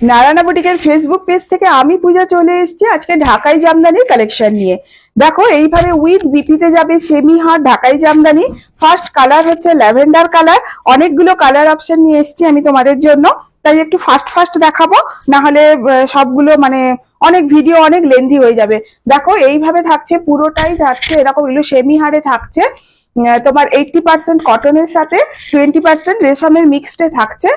Narayana বুটিকের Facebook page থেকে আমি পূজা চলে এসেছি আজকে ঢাকাই জামদানির কালেকশন নিয়ে। দেখো এইভাবে উইথ বিপিতে যাবে সেমি হার ঢাকাই জামদানি। ফার্স্ট কালার হচ্ছে ল্যাভেন্ডার কালার। অনেকগুলো কালার অপশন নিয়ে এসেছি আমি তোমাদের জন্য, তাই একটু ফাস্ট ফাস্ট দেখাবো, না হলে সবগুলো মানে অনেক ভিডিও অনেক লেন্দি হয়ে যাবে। দেখো এইভাবে থাকছে, পুরোটাই থাকছে এরকম, এগুলো সেমি হারে থাকছে। তোমার 80% কটনের সাথে 20% রেশমের মিক্সডে থাকছে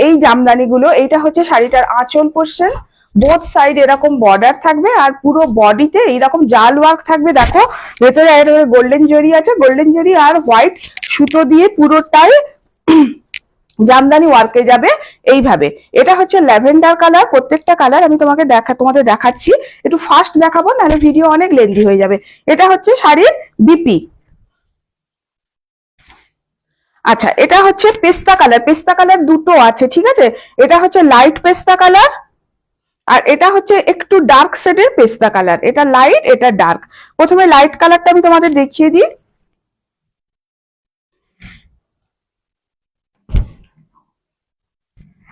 এই জামদানি গুলো। এইটা হচ্ছে শাড়িটার আঁচল পোর্শন, বোথ সাইড এরকম বর্ডার থাকবে আর পুরো বডিতে এইরকম জাল ওয়ার্ক থাকবে। দেখো ভেতরে গোল্ডেন জরি আছে, গোল্ডেন জরি আর হোয়াইট সুতো দিয়ে পুরোটাই জামদানি ওয়ার্কে যাবে এইভাবে। এটা হচ্ছে ল্যাভেন্ডার কালার। প্রত্যেকটা কালার আমি তোমাদের দেখাচ্ছি, একটু ফাস্ট দেখাবো নাহলে ভিডিও অনেক লেন্দি হয়ে যাবে। এটা হচ্ছে শাড়ির বিপি। আচ্ছা, এটা হচ্ছে পেস্তা কালার। পেস্তা কালার দুটো আছে, ঠিক আছে। এটা হচ্ছে লাইট পেস্তা কালার আর এটা হচ্ছে একটু ডার্ক শেডের পেস্তা কালার। এটা লাইট, এটা ডার্ক। প্রথমে লাইট কালারটা আমি তোমাদের দেখিয়ে দিই।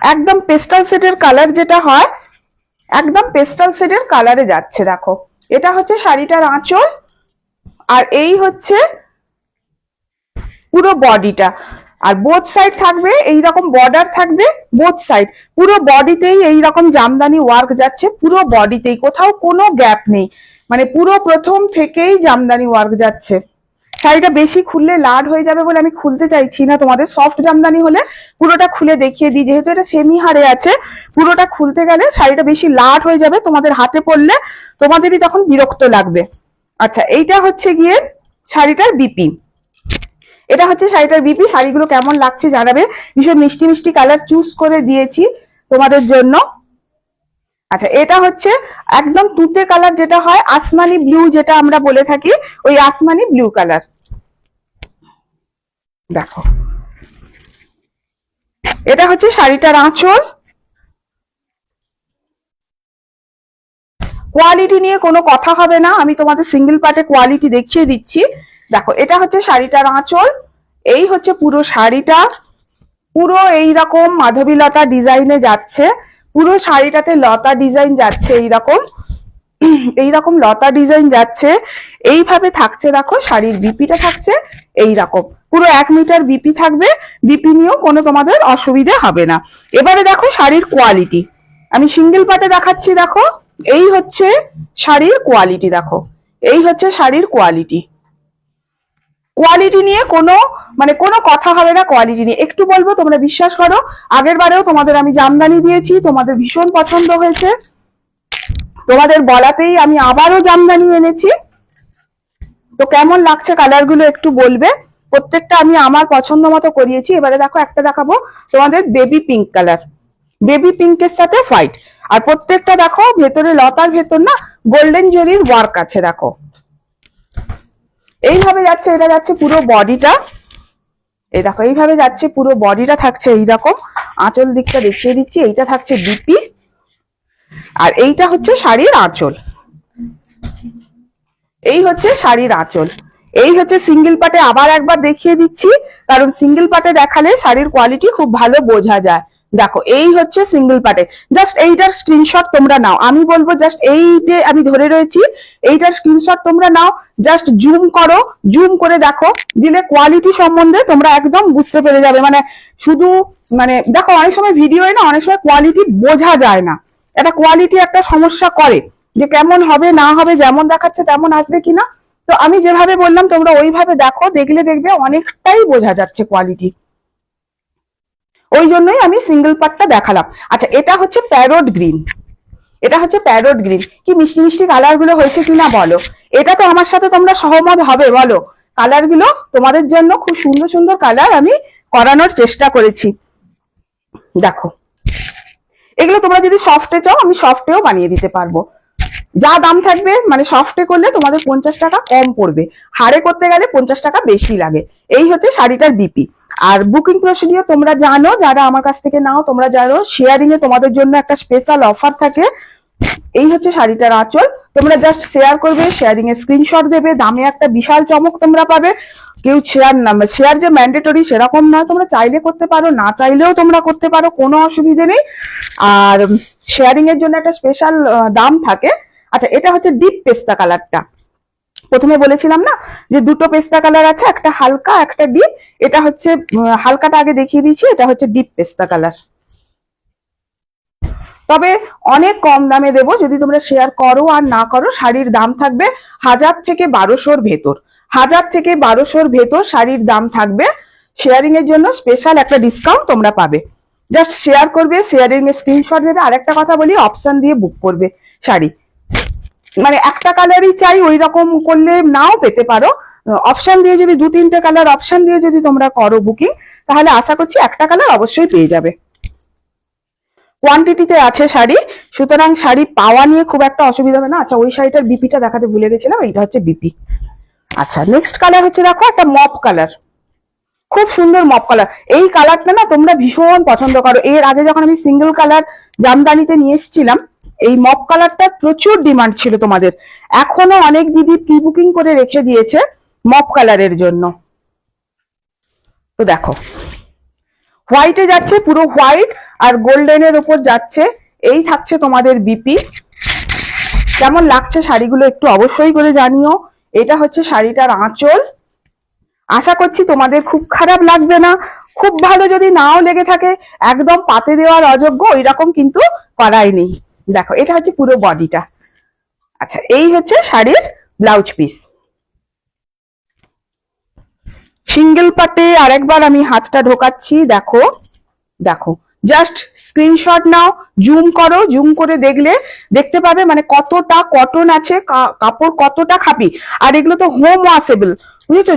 একদম পেস্টাল শেডের কালার যেটা হয়, একদম পেস্টাল শেডের কালারে যাচ্ছে। দেখো এটা হচ্ছে শাড়িটার আঁচল আর এই হচ্ছে পুরো বডিটা। আর বোথ সাইড থাকবে এইরকম বর্ডার থাকবে বোথ সাইড। পুরো বডিতেই এইরকম জামদানি ওয়ার্ক যাচ্ছে, পুরো বডিতেই, কোথাও কোনো গ্যাপ নেই, মানে পুরো প্রথম থেকেই জামদানি ওয়ার্ক যাচ্ছে। শাড়িটা বেশি খুললে লাড হয়ে যাবে বলে আমি খুলতে চাইছি না। তোমাদের সফট জামদানি হলে পুরোটা খুলে দেখিয়ে দিই, যেহেতু এটা সেমি হারে আছে পুরোটা খুলতে গেলে শাড়িটা বেশি লাড হয়ে যাবে, তোমাদের হাতে পড়লে তোমাদেরই তখন বিরক্ত লাগবে। আচ্ছা, এইটা হচ্ছে গিয়ে শাড়িটার বিপি। এটা হচ্ছে শাড়িটার বিপি। শাড়িগুলো কেমন লাগছে জানাবে। ভীষণ মিষ্টি মিষ্টি কালার চুজ করে দিয়েছি তোমাদের জন্য। আচ্ছা, এটা হচ্ছে একদম তুতে কালার, যেটা হয় আসমানি ব্লু, যেটা আমরা বলে থাকি, ওই আসমানি ব্লু কালার। দেখো এটা হচ্ছে শাড়িটার আঁচল। কোয়ালিটি নিয়ে কোনো কথা হবে না, আমি তোমাদের সিঙ্গেল পার্টে কোয়ালিটি দেখিয়ে দিচ্ছি। দেখো এটা হচ্ছে শাড়িটার আঁচল, এই হচ্ছে পুরো শাড়িটা। পুরো এইরকম মাধবীলতা ডিজাইনে যাচ্ছে, পুরো শাড়িটাতে লতা ডিজাইন যাচ্ছে, এইরকম এইরকম লতা ডিজাইন যাচ্ছে। এইভাবে থাকছে। দেখো শাড়ির বিপিটা থাকছে এইরকম, পুরো 1 মিটার বিপি থাকবে। বিপি নিয়েও কোনো তোমাদের অসুবিধা হবে না। এবারে দেখো শাড়ির কোয়ালিটি, আমি সিঙ্গেল পার্টে দেখাচ্ছি। দেখো এই হচ্ছে শাড়ির কোয়ালিটি। দেখো এই হচ্ছে শাড়ির কোয়ালিটি। কোয়ালিটি নিয়ে কোনো কথা হবে না। কোয়ালিটি নিয়ে একটু বলবো, তোমরা বিশ্বাস করো, আগের বারেও তোমাদের আমি জামদানি দিয়েছি, তোমাদের ভীষণ পছন্দ হয়েছে। তোমাদের বলাতেই আমি আবারও জামদানি এনেছি। তো কেমন লাগছে কালারগুলো একটু বলবে। প্রত্যেকটা আমি আমার পছন্দ মতো করিয়েছি। এবারে দেখো একটা দেখাবো তোমাদের বেবি পিঙ্ক কালার, বেবি পিঙ্কের সাথে হোয়াইট। আর প্রত্যেকটা দেখো ভেতরে লতার ভেতর না গোল্ডেন জরির ওয়ার্ক আছে। দেখো এইভাবে যাচ্ছে, এটা যাচ্ছে পুরো বডিটা। এই দেখো এইভাবে যাচ্ছে পুরো বডিটা, থাকছে এইরকম। আঁচল দিকটা দেখিয়ে দিচ্ছি, এইটা থাকছে বিপি আর এইটা হচ্ছে শাড়ির আঁচল। এই হচ্ছে শাড়ির আঁচল। এই হচ্ছে সিঙ্গেল পার্টে আবার একবার দেখিয়ে দিচ্ছি, কারণ সিঙ্গেল পার্টে দেখালে শাড়ির কোয়ালিটি খুব ভালো বোঝা যায়। দেখো এই হচ্ছে সিঙ্গেল পার্টে। জাস্ট এইটার স্ক্রিনশট তোমরা নাও, আমি বলবো জাস্ট এই যে আমি ধরে রয়েছি এইটার স্ক্রিনশট তোমরা নাও। জাস্ট জুম করো, জুম করে দেখো, দিলে কোয়ালিটি সম্বন্ধে তোমরা একদম বুঝতে পেরে যাবে। মানে শুধু দেখো অনেক সময় ভিডিওয়ে না অনেক সময় কোয়ালিটি বোঝা যায় না, এটা কোয়ালিটি একটা সমস্যা করে যে কেমন হবে না হবে, যেমন দেখাচ্ছে তেমন আসবে কিনা। তো আমি যেভাবে বললাম তোমরা ওইভাবে দেখো, দেখলে দেখবে অনেকটাই বোঝা যাচ্ছে কোয়ালিটি। ওই জন্যই আমি সিঙ্গেল পার্টটা দেখালাম। আচ্ছা, এটা হচ্ছে প্যারোট গ্রিন। এটা হচ্ছে প্যারোট গ্রিন। কি মিষ্টি মিষ্টি কালার গুলো হয়েছে কিনা বলো। এটা তো আমার সাথে তোমরা সহমত হবে বলো। কালার গুলো তোমাদের জন্য খুব সুন্দর সুন্দর কালার আমি করানোর চেষ্টা করেছি। দেখো এগুলো তোমরা যদি সফটে চাও আমি সফটেও বানিয়ে দিতে পারবো। যা দাম থাকবে, মানে সফটে করলে তোমাদের 50 টাকা কম পড়বে, হারে করতে গেলে 50 টাকা বেশি লাগে। এই হচ্ছে শাড়িটার বিপি। আর বুকিং প্রসিডিওর তোমরা জানো, যারা আমার কাছ থেকে নাও তোমরা জানো, শেয়ারিং এ তোমাদের জন্য একটা স্পেশাল অফার থাকে। এই হচ্ছে শাড়িটার আঁচল। তোমরা জাস্ট শেয়ার করবে, শেয়ারিং এ স্ক্রিনশট দেবে, দামে একটা বিশাল চমক তোমরা পাবে। কেউ শেয়ার যে ম্যান্ডেটরি সেরকম নয়, তোমরা চাইলে করতে পারো, না চাইলেও তোমরা করতে পারো, কোনো অসুবিধে নেই। আর শেয়ারিং এর জন্য একটা স্পেশাল দাম থাকে। আচ্ছা, এটা হচ্ছে ডিপ পেস্তা কালারটা। প্রথমে বলেছিলাম না যে দুটো পেস্তা কালার আছে, একটা হালকা একটা ডিপ। এটা হচ্ছে হালকাটা আগে দেখিয়ে দিয়েছি, এটা হচ্ছে ডিপ পেস্তা কালার। তবে অনেক কম দামে দেবো, যদি তোমরা শেয়ার করো আর না করো। শাড়ির দাম থাকবে 1000 থেকে 1200-র ভেতর, 1000 থেকে 1200-র ভেতর শাড়ির দাম থাকবে। শেয়ারিং এর জন্য স্পেশাল একটা ডিসকাউন্ট তোমরা পাবে। জাস্ট শেয়ার করবে, শেয়ারিং এর স্ক্রিনশট দেবে। আর একটা কথা বলি, অপশন দিয়ে বুক করবে শাড়ি। মানে একটা কালারই চাই ওই রকম করলে নাও পেতে পারো। অপশন দিয়ে যদি 2-3টে কালার অপশন দিয়ে যদি তোমরা করো বুকিং, তাহলে আশা করছি একটা কালার অবশ্যই পেয়ে যাবে। কোয়ান্টিটিতে আছে শাড়ি, সুতরাং শাড়ি পাওয়া নিয়ে খুব একটা অসুবিধা হবে না। আচ্ছা, ওই শাড়িটার বিপিটা দেখাতে ভুলে গেছিলাম, এইটা হচ্ছে বিপি। আচ্ছা, নেক্সট কালার হচ্ছে দেখো একটা মপ কালার, খুব সুন্দর মপ কালার। এই কালারটা না তোমরা ভীষণ পছন্দ করো। এর আগে যখন আমি সিঙ্গেল কালার জামদানিতে নিয়ে এসেছিলাম, এই মপ কালারটা প্রচুর ডিমান্ড ছিল তোমাদের। এখনো অনেক দিদি প্রি বুকিং করে রেখে দিয়েছে মপ কালারের জন্য। তো দেখো, হোয়াইটে যাচ্ছে, পুরো হোয়াইট আর গোল্ডেনের উপর যাচ্ছে। এই থাকছে তোমাদের বিপি। কেমন লাগছে শাড়িগুলো একটু অবশ্যই করে জানিও। এটা হচ্ছে শাড়িটার আঁচল। আশা করছি তোমাদের খুব খারাপ লাগবে না। খুব ভালো যদি নাও লেগে থাকে, একদম পাতে দেওয়ার অযোগ্য ওইরকম কিন্তু করাই নেই। দেখো, এটা হচ্ছে পুরো বডিটা। আচ্ছা, এই হচ্ছে শাড়ির ব্লাউজ পিস। সিঙ্গেল পাটে আরেকবার আমি হাতটা ঢোকাচ্ছি। দেখো দেখো, জাস্ট স্ক্রিনশট নাও, জুম করো, জুম করে দেখলে দেখতে পাবে মানে কতটা কটন আছে, কাপড় কতটা খাপি। আর এগুলো তো হোম ওয়াশেবল, বুঝেছো?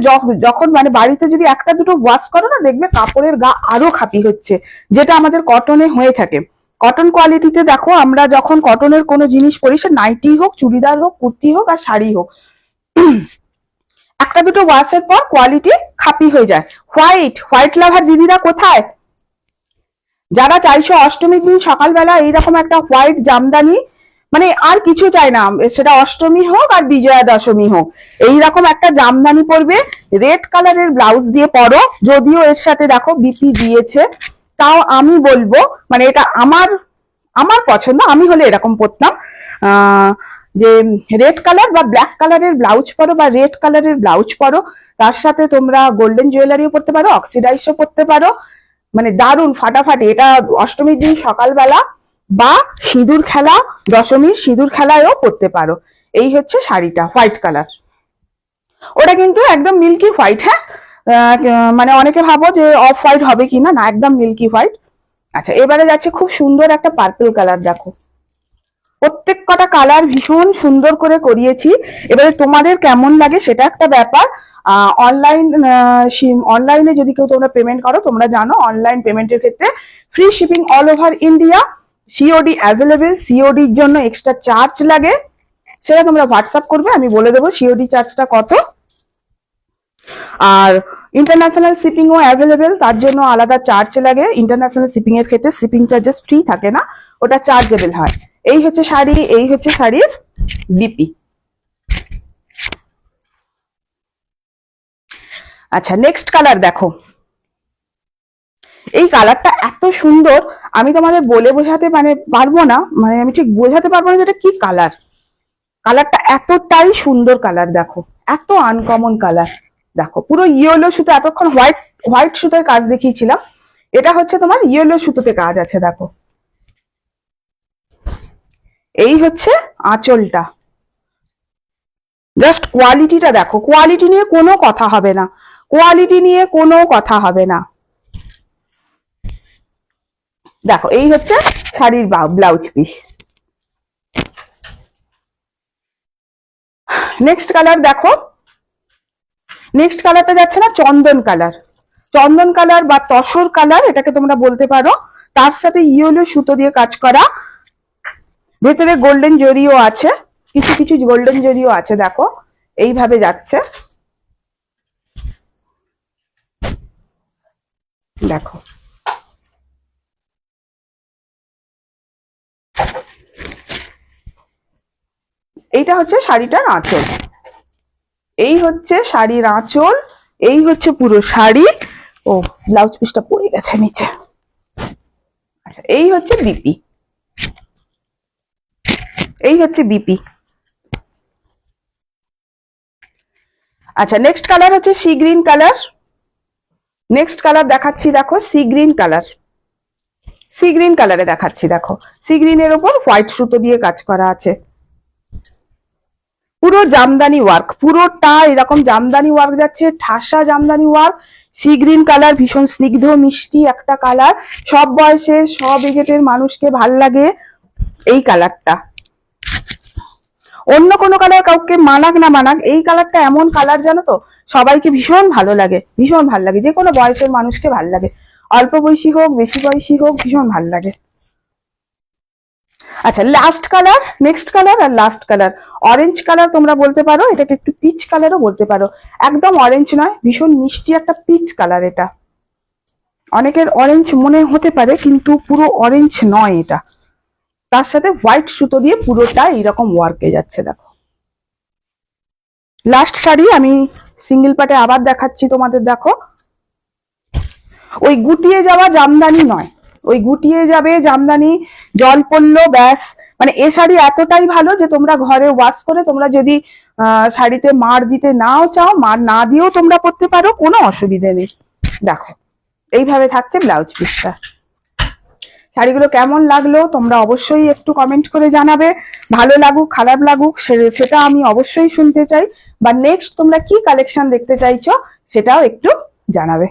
যখন মানে বাড়িতে যদি একটা দুটো ওয়াশ করো না, দেখবে কাপড়ের গা আরো খাপি হচ্ছে, যেটা আমাদের কটনে হয়ে থাকে। কটন কোয়ালিটিতে দেখো, আমরা যখন কটনের কোনো জিনিস পরি, সে নাইটি হোক, চুড়িদার হোক, কুর্তি হোক আর শাড়ি হোক, একটা দুটো ওয়াশের পর কোয়ালিটি খাপি হয়ে যায়। হোয়াইট হোয়াইট লাভার দিদিরা কোথায়? যারা চাইছো অষ্টমীর দিন সকালবেলা এইরকম একটা হোয়াইট জামদানি, মানে আর কিছু চাই না, সেটা অষ্টমী হোক আর বিজয়া দশমী হোক, এইরকম একটা জামদানি পরবে, রেড কালারের ব্লাউজ দিয়ে পরো। যদিও এর সাথে দেখো বিপি দিয়েছে, তাও আমি বলবো মানে এটা আমার আমার পছন্দ, আমি হলে এরকম পরতাম। যে রেড কালার বা ব্ল্যাক কালারের ব্লাউজ পরো বা রেড কালারের ব্লাউজ পরো, তার সাথে তোমরা গোল্ডেন জুয়েলারিও পরতে পারো, অক্সিডাইজও পরতে পারো। মানে দারুণ ফাটাফাটি। এটা অষ্টমীর দিন সকালবেলা বা সিঁদুর খেলা, দশমীর সিঁদুর খেলায়ও পরতে পারো। এই হচ্ছে শাড়িটা, হোয়াইট কালার। ওটা কিন্তু একদম মিল্কি হোয়াইট। হ্যাঁ, মানে অনেকে ভাবো যে অফ হোয়াইট হবে কিনা, না, একদম মিল্কি হোয়াইট। আচ্ছা, এবারে যাচ্ছে খুব সুন্দর একটা পার্পল কালার। দেখো, প্রত্যেক কটা কালার ভীষণ সুন্দর করে করিয়েছি। এবারে তোমাদের কেমন লাগে সেটা একটা ব্যাপার। অনলাইনে যদি কেউ তোমরা পেমেন্ট করো, তোমরা জানো অনলাইন পেমেন্টের ক্ষেত্রে free shipping all over India, COD available. সিওডির জন্য এক্সট্রা চার্জ লাগে, সেটা তোমরা হোয়াটসঅ্যাপ করবে, আমি বলে দেবো সিওডি চার্জটা কত। আর ইন্টারন্যাশনাল শিপিংও অ্যাভেলেবেল, তার জন্য আলাদা চার্জ লাগে। ইন্টারন্যাশনাল শিপিং এর ক্ষেত্রে শিপিং চার্জেস ফ্রি থাকে না, ওটা চার্জেবল হয়। এই হচ্ছে শাড়ি, এই হচ্ছে শাড়ির বিপি। আচ্ছা, নেক্সট কালার দেখো। এই কালারটা এত সুন্দর, আমি তোমাদের বলে বোঝাতে মানে পারবো না, মানে আমি ঠিক বোঝাতে পারবো না যেটা কি কালার। কালারটা এতটাই সুন্দর কালার, দেখো এত আনকমন কালার। দেখো, পুরো ইয়েলো সুতো, এতক্ষণ হোয়াইট হোয়াইট সুতোর কাজ দেখিয়েছিলাম, এটা হচ্ছে তোমার ইয়েলো সুতোতে কাজ আছে। দেখো, এই হচ্ছে আঁচলটা। জাস্ট কোয়ালিটিটা দেখো, কোয়ালিটি নিয়ে কোনো কথা হবে না, কোয়ালিটি নিয়ে কোনো কথা হবে না। দেখো, এই হচ্ছে শাড়ির ব্লাউজ পিস। নেক্সট কালার দেখো, নেক্সট কালারটা যাচ্ছে না চন্দন কালার। চন্দন কালার বা তসর কালার এটাকে তোমরা বলতে পারো। তার সাথে ইয়েলো সুতো দিয়ে কাজ করা, ভেতরে গোল্ডেন জরিও আছে, কিছু কিছু গোল্ডেন জরিও আছে। দেখো, এইভাবে যাচ্ছে। দেখো, এইটা হচ্ছে শাড়িটার আঁচল, এই হচ্ছে শাড়ির আঁচল, এই হচ্ছে পুরো শাড়ি। ও ব্লাউজ পিসটা পড়ে গেছে নিচে। আচ্ছা এই হচ্ছে বিপি, এই হচ্ছে বিপি। আচ্ছা নেক্সট কালার হচ্ছে sea green colour. Next colour দেখাচ্ছি, দেখো sea green colour, sea green কালারে দেখাচ্ছি। দেখো সি গ্রিনের ওপর হোয়াইট সুতো দিয়ে কাজ করা আছে, পুরো জামদানি ওয়ার্ক, পুরোটা এরকম জামদানি ওয়ার্ক যাচ্ছে, ঠাসা Jamdani work. Sea green colour ভীষণ স্নিগ্ধ মিষ্টি একটা কালার, সব বয়সের সব এজের মানুষকে ভাল লাগে এই কালারটা। অন্য কোনো কালার কাউকে মানাক না মানাক, এই কালারটা এমন কালার জানো তো, সবাইকে ভীষণ ভালো লাগে, ভীষণ ভালো লাগে, যে কোনো বয়সের মানুষকে ভালো লাগে, অল্প বয়সী হোক বেশি বয়সী হোক ভীষণ ভালো লাগে। আচ্ছা লাস্ট কালার, নেক্সট কালার আর লাস্ট কালার, অরেঞ্জ কালার তোমরা বলতে পারো, এটাকে একটু পিচ কালারও বলতে পারো, একদম অরেঞ্জ নয়, ভীষণ মিষ্টি একটা পিচ কালার। এটা অনেকের অরেঞ্জ মনে হতে পারে কিন্তু পুরো অরেঞ্জ নয় এটা, তার সাথে হোয়াইট সুতো দিয়ে পুরোটা এইরকম ওয়ার্কে যাচ্ছে। দেখো লাস্ট শাড়ি আমি সিঙ্গেল পাটে আবার দেখাচ্ছি তোমাদের। দেখো ওই গুটিয়ে যাওয়া জামদানি নয়, ওই গুটিয়ে যাবে জামদানি, জল পড়লো ব্যাস, মানে এ শাড়ি এতটাই ভালো যে তোমরা ঘরে ওয়াশ করে তোমরা যদি শাড়িতে মার দিতে নাও চাও, মার না দিয়েও তোমরা পরতে পারো, কোনো অসুবিধে নেই। দেখো এইভাবে থাকছে ব্লাউজ পিসটা। শাড়িগুলো কেমন লাগলো তোমরা অবশ্যই একটু কমেন্ট করে জানাবে, ভালো লাগুক খারাপ লাগুক সেটা আমি অবশ্যই শুনতে চাই, বা নেক্সট তোমরা কি কালেকশন দেখতে চাইছো সেটাও একটু জানাবে।